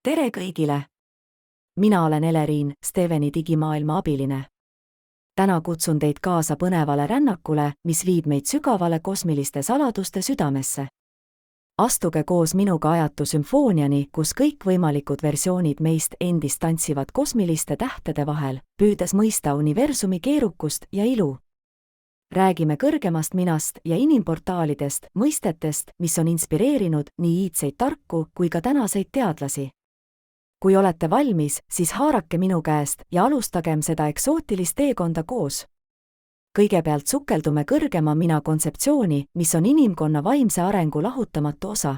Tere kõigile! Mina olen Eleriin, Steveni digimaailma abiline. Täna kutsun teid kaasa põnevale rännakule, mis viib meid sügavale kosmiliste saladuste südamesse. Astuge koos minuga ajatu sümfooniani, kus kõikvõimalikud versioonid meist endist tantsivad kosmiliste tähtede vahel, püüdes mõista universumi keerukust ja ilu. Räägime kõrgemast minast ja inimportaalidest, mõistetest, mis on inspireerinud nii iidseid tarku kui ka tänaseid teadlasi. Kui olete valmis, siis haarake minu käest ja alustagem seda eksootilist teekonda koos. Kõigepealt sukeldume kõrgema mina kontseptsiooni, mis on inimkonna vaimse arengu lahutamatu osa.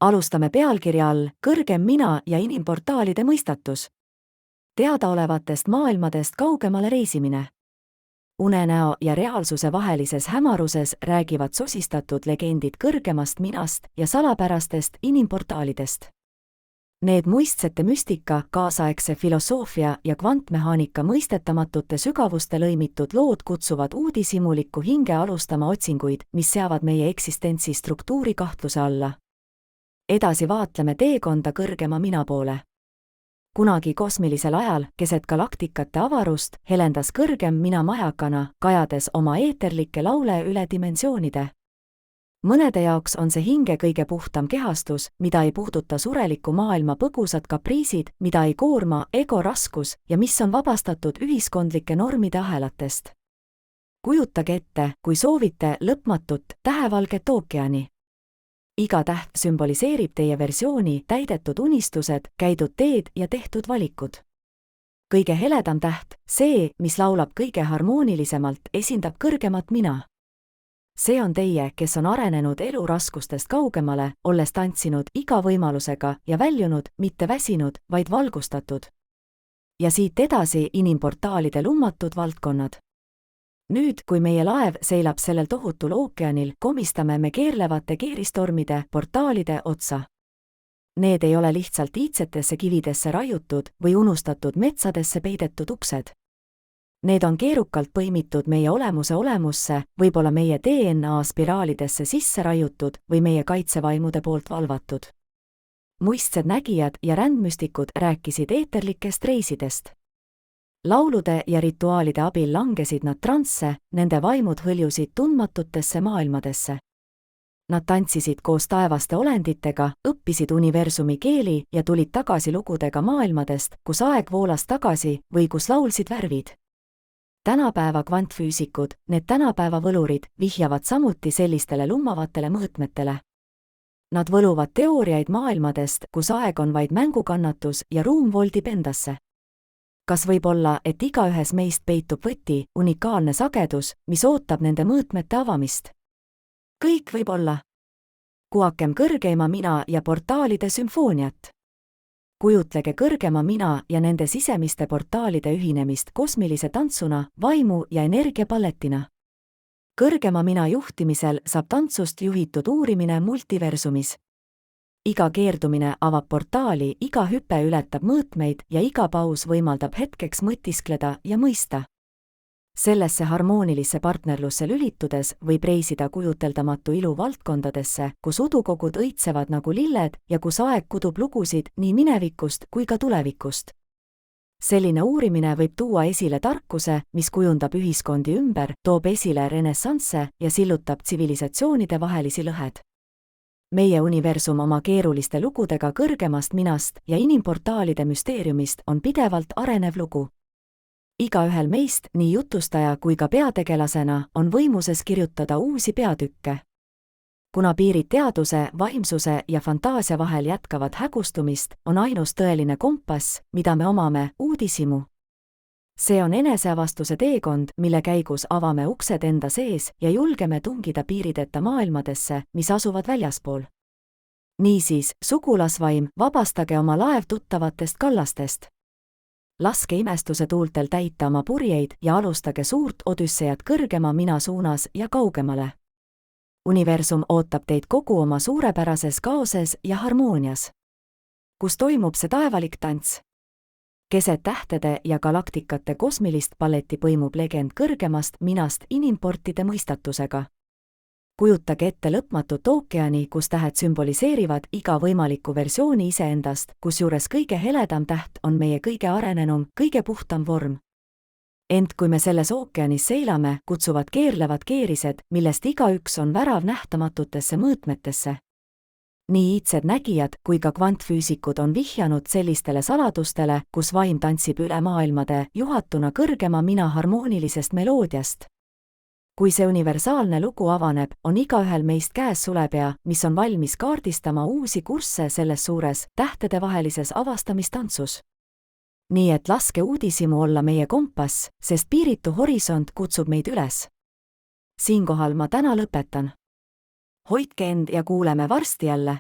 Alustame pealkirja all Kõrgem mina ja inimportaalide mõistatus. Teadaolevatest maailmadest kaugemale reisimine. Unenäo ja reaalsuse vahelises hämaruses räägivad sosistatud legendid kõrgemast minast ja salapärastest inimportaalidest. Need muistsete müstika, kaasaegse filosoofia ja kvantmehaanika mõistetamatute sügavuste lõimitud lood kutsuvad uudishimulikku hinge alustama otsinguid, mis seavad meie eksistentsi struktuuri kahtluse alla. Edasi vaatleme teekonda kõrgema mina poole. Kunagi kosmilisel ajal, keset galaktikate avarust, helendas kõrgem mina majakana, kajades oma eeterlikke laule üle dimensioonide. Mõnede jaoks on see hinge kõige puhtam kehastus, mida ei puuduta sureliku maailma põgusad kapriisid, mida ei koorma ego raskus ja mis on vabastatud ühiskondlike normide ahelatest. Kujutage ette, kui soovite lõpmatut, tähevalget ookeani. Iga täht sümboliseerib teie versiooni, täidetud unistused, käidud teed ja tehtud valikud. Kõige heledam täht, see, mis laulab kõige harmoonilisemalt, esindab kõrgemat mina. See on teie, kes on arenenud elu raskustest kaugemale, olles tantsinud iga võimalusega ja väljunud, mitte väsinud, vaid valgustatud. Ja siit edasi inimportaalide lummatud valdkonnad. Nüüd, kui meie laev seilab sellel tohutul ookeanil, komistame me keerlevate keeristormide, portaalide otsa. Need ei ole lihtsalt iidsetesse kividesse raiutud või unustatud metsadesse peidetud uksed. Need on keerukalt põimitud meie olemusse, võib-olla meie DNA spiraalidesse sisse raiutud või meie kaitsevaimude poolt valvatud. Muistsed nägijad ja rändmüstikud rääkisid eeterlikest reisidest. Laulude ja rituaalide abil langesid nad transse, nende vaimud hõljusid tundmatutesse maailmadesse. Nad tantsisid koos taevaste olenditega, õppisid universumi keeli ja tulid tagasi lugudega maailmadest, kus aeg voolas tagasi või kus laulsid värvid. Tänapäeva kvantfüüsikud, need tänapäeva võlurid, vihjavad samuti sellistele lummavatele mõõtmetele. Nad võluvad teooriaid maailmadest, kus aeg on vaid mängukannatus ja ruum voldib endasse. Kas võib olla, et igaühes meist peitub võti, unikaalne sagedus, mis ootab nende mõõtmete avamist? Kõik võib olla. Kuakem kõrgeima mina ja portaalide sümfooniat. Kujutlege kõrgema mina ja nende sisemiste portaalide ühinemist kosmilise tantsuna, vaimu ja energiapalletina. Kõrgema mina juhtimisel saab tantsust juhitud uurimine multiversumis. Iga keerdumine avab portaali, iga hüpe ületab mõõtmeid ja iga paus võimaldab hetkeks mõtiskleda ja mõista. Sellesse harmoonilisse partnerlusse lülitudes võib reisida kujuteldamatu ilu valdkondadesse, kus udukogud õitsevad nagu lilled ja kus aeg kudub lugusid nii minevikust kui ka tulevikust. Selline uurimine võib tuua esile tarkuse, mis kujundab ühiskondi ümber, toob esile renessansse ja sillutab tsivilisatsioonide vahelisi lõhed. Meie universum oma keeruliste lugudega kõrgemast minast ja inimportaalide müsteeriumist on pidevalt arenev lugu. Igaühel meist, nii jutustaja kui ka peategelasena, on võimuses kirjutada uusi peatükke. Kuna piirid teaduse, vaimsuse ja fantaasia vahel jätkavad hägustumist, on ainus tõeline kompass, mida me omame, uudishimu. See on eneseavastuse teekond, mille käigus avame uksed enda sees ja julgeme tungida piirideta maailmadesse, mis asuvad väljaspool. Niisiis, sugulasvaim, vabastage oma laev tuttavatest kallastest. Laske imestuse tuultel täita oma purjeid ja alustage suurt odüssejat kõrgema mina suunas ja kaugemale. Universum ootab teid kogu oma suurepärases kaoses ja harmoonias. Kus toimub see taevalik tants? Keset tähtede ja galaktikate kosmilist palleti põimub legend kõrgemast minast inimportide mõistatusega. kujutage ette lõpmatut ookeani, kus tähed sümboliseerivad iga võimalikku versiooni iseendast, kusjuures kõige heledam täht on meie kõige arenenum, kõige puhtam vorm. Ent kui me selles ookeanis seilame, kutsuvad keerlevad keerised, millest igaüks on värav nähtamatutesse mõõtmetesse. Nii iidsed nägijad kui ka kvantfüüsikud on vihjanud sellistele saladustele, kus vaim tantsib üle maailmade, juhatuna kõrgema mina harmoonilisest meloodiast. Kui see universaalne lugu avaneb, on igaühel meist käes sulepea, mis on valmis kaardistama uusi kursse selles suures, tähtedevahelises avastamistantsus. Nii et laske uudishimu olla meie kompass, sest piiritu horisont kutsub meid üles. Siinkohal ma täna lõpetan. Hoidke end ja kuuleme varsti jälle.